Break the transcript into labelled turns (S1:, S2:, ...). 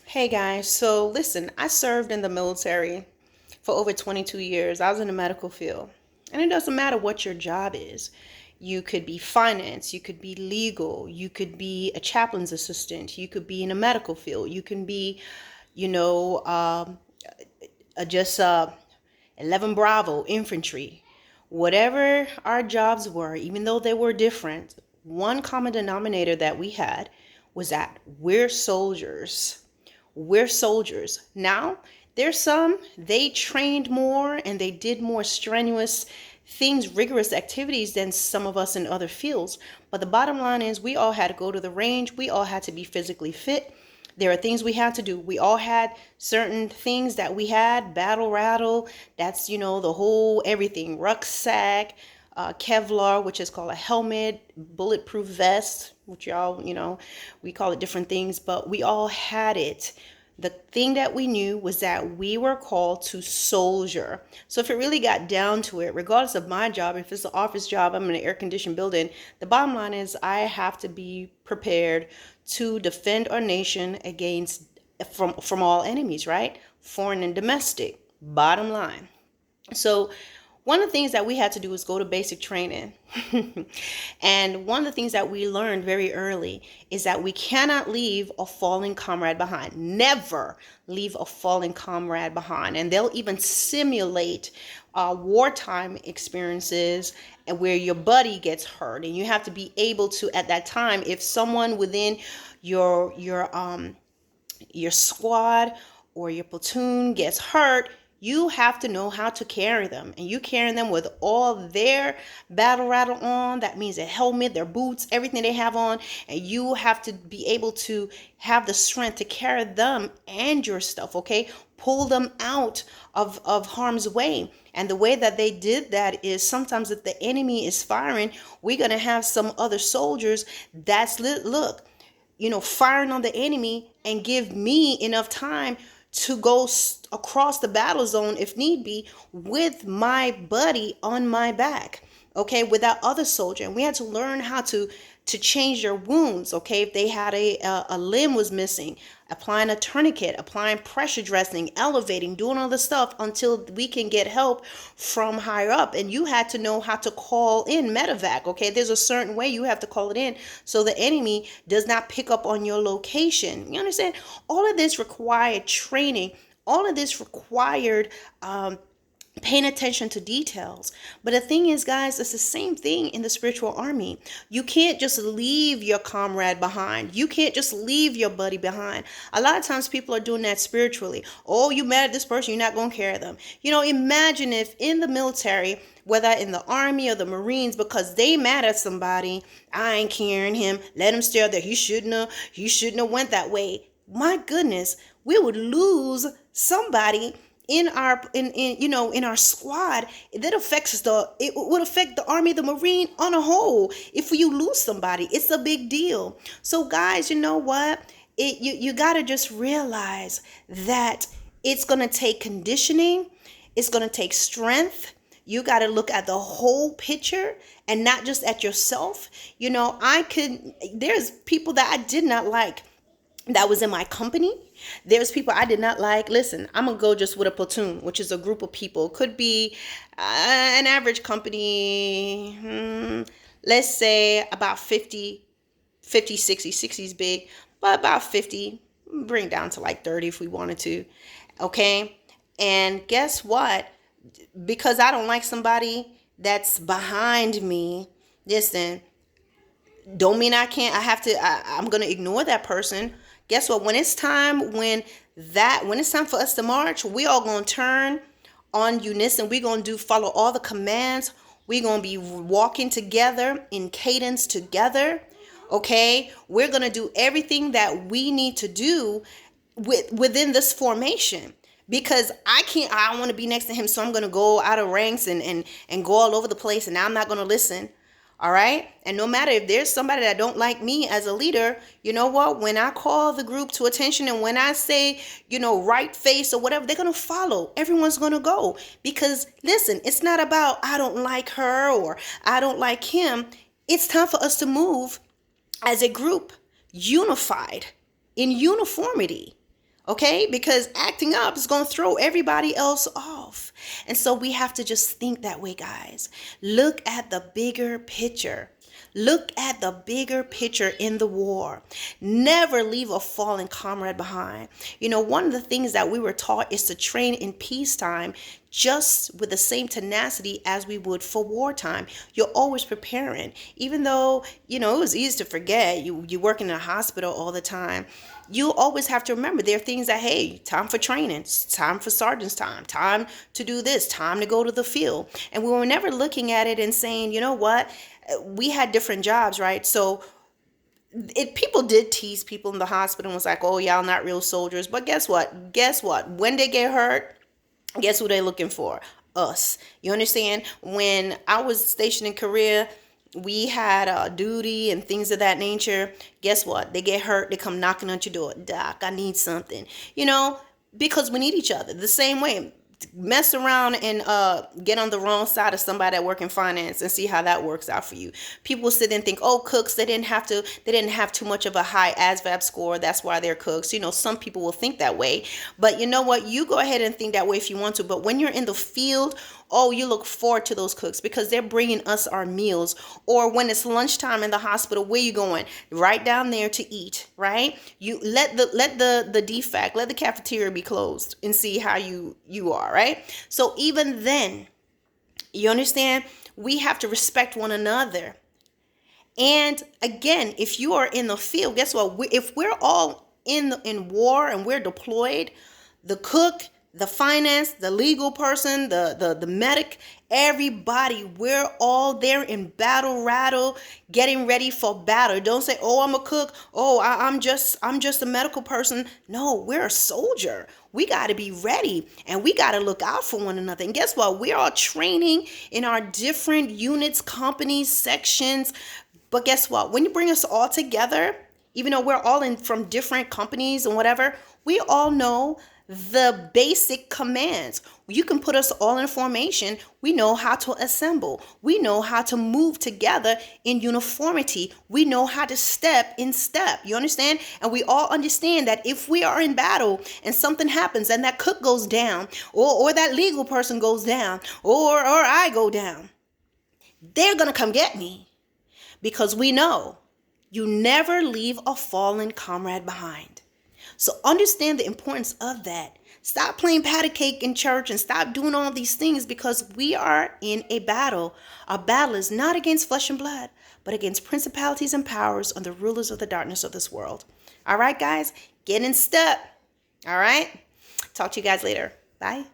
S1: Hey guys, so listen, I served in the military for over 22 years. I was in the medical field. And it doesn't matter what your job is. You could be finance, you could be legal, you could be a chaplain's assistant, you could be in the medical field, you can be, you know, just 11 Bravo infantry. Whatever our jobs were, even though they were different, one common denominator that we had was that we're soldiers. We're soldiers. Now, there's some, they trained more and they did more strenuous things, rigorous activities than some of us in other fields. But the bottom line is we all had to go to the range. We all had to be physically fit. There are things we had to do. We all had certain things that we had, battle rattle, that's, the whole everything, rucksack, Kevlar, which is called a helmet, bulletproof vest, which y'all, we call it different things, but we all had it. The thing that we knew was that we were called to soldier. So if it really got down to it, regardless of my job, if it's an office job, I'm in an air-conditioned building, the bottom line is I have to be prepared to defend our nation against from all enemies, right? Foreign and domestic. Bottom line. So one of the things that we had to do was go to basic training. And one of the things that we learned very early is that we cannot leave a fallen comrade behind. Never leave a fallen comrade behind. And they'll even simulate wartime experiences and where your buddy gets hurt. And you have to be able to, at that time, if someone within your squad or your platoon gets hurt, you have to know how to carry them. And you carrying them with all their battle rattle on. That means their helmet, their boots, everything they have on. And you have to be able to have the strength to carry them and your stuff, okay? Pull them out of harm's way. And the way that they did that is sometimes if the enemy is firing, we're going to have some other soldiers that's, look, firing on the enemy and give me enough time to go across the battle zone if need be with my buddy on my back, okay, with that other soldier. And we had to learn how to change their wounds, okay, if they had a limb was missing, applying a tourniquet, applying pressure dressing, elevating, doing all the stuff until we can get help from higher up. And you had to know how to call in medevac, okay? There's a certain way you have to call it in so the enemy does not pick up on your location. You understand? All of this required training. All of this required paying attention to details. But the thing is, guys, it's the same thing in the spiritual army. You can't just leave your comrade behind. You can't just leave your buddy behind. A lot of times people are doing that spiritually. Oh, you mad at this person, you're not going to carry them. Imagine if in the military, whether in the army or the Marines, because they mad at somebody, I ain't carrying him, let him stay there. He shouldn't have went that way. My goodness, we would lose somebody in our squad. It would affect the army, the marine on a whole. If you lose somebody, it's a big deal. So guys, you know what, you got to just realize that it's going to take conditioning, it's going to take strength. You got to look at the whole picture and not just at yourself. There's people that I did not like that was in my company. There's people I did not like. Listen, I'm going to go just with a platoon, which is a group of people. Could be an average company, let's say about 50, 60. 60 is big, but about 50, bring down to like 30 if we wanted to. Okay. And guess what? Because I don't like somebody that's behind me, listen, don't mean I can't, I'm going to ignore that person. Guess what? When it's time for us to march, we all going to turn on unison. We're going to follow all the commands. We're going to be walking together in cadence together. Okay. We're going to do everything that we need to do within this formation. Because I don't want to be next to him, so I'm going to go out of ranks and go all over the place, and I'm not going to listen. All right. And no matter if there's somebody that don't like me as a leader, you know what? When I call the group to attention and when I say, right face or whatever, they're going to follow. Everyone's going to go. Because listen, it's not about I don't like her or I don't like him. It's time for us to move as a group, unified, in uniformity. Okay, because acting up is going to throw everybody else off. And so we have to just think that way, guys. Look at the bigger picture. Look at the bigger picture in the war. Never leave a fallen comrade behind. You know, one of the things that we were taught is to train in peacetime just with the same tenacity as we would for wartime. You're always preparing. Even though, you know, it was easy to forget. You work in a hospital all the time. You always have to remember there are things that, hey, time for training, time for sergeant's time to do this, time to go to the field. And we were never looking at it and saying, you know what, we had different jobs, right? So people did tease people in the hospital and was like, oh, y'all not real soldiers. But guess what? When they get hurt, guess who they looking for? Us. You understand? When I was stationed in Korea, we had duty and things of that nature. Guess what? They get hurt, they come knocking on your door. Doc, I need something. You know, because we need each other. The same way. Mess around and get on the wrong side of somebody that work in finance and see how that works out for you. People sit and think, oh, cooks, they didn't have too much of a high ASVAB score, that's why they're cooks. You know, some people will think that way, but you know what, you go ahead and think that way if you want to. But when you're in the field, oh, you look forward to those cooks because they're bringing us our meals. Or when it's lunchtime in the hospital, where you going? Right down there to eat, right? You let the cafeteria be closed and see how you are, right? So even then, you understand, we have to respect one another. And again, if you are in the field, guess what? If we're all in war and we're deployed, the cook, the finance, the legal person, the medic, everybody, we're all there in battle rattle, getting ready for battle. Don't say, oh, I'm a cook. Oh, I'm just a medical person. No, we're a soldier. We got to be ready and we got to look out for one another. And guess what? We're all training in our different units, companies, sections. But guess what? When you bring us all together, even though we're all in from different companies and whatever, we all know the basic commands. You can put us all in formation. We know how to assemble. We know how to move together in uniformity. We know how to step in step. You understand? And we all understand that if we are in battle and something happens and that cook goes down or that legal person goes down or I go down, they're going to come get me because we know you never leave a fallen comrade behind. So understand the importance of that. Stop playing patty cake in church and stop doing all these things because we are in a battle. Our battle is not against flesh and blood, but against principalities and powers and the rulers of the darkness of this world. All right, guys, get in step. All right. Talk to you guys later. Bye.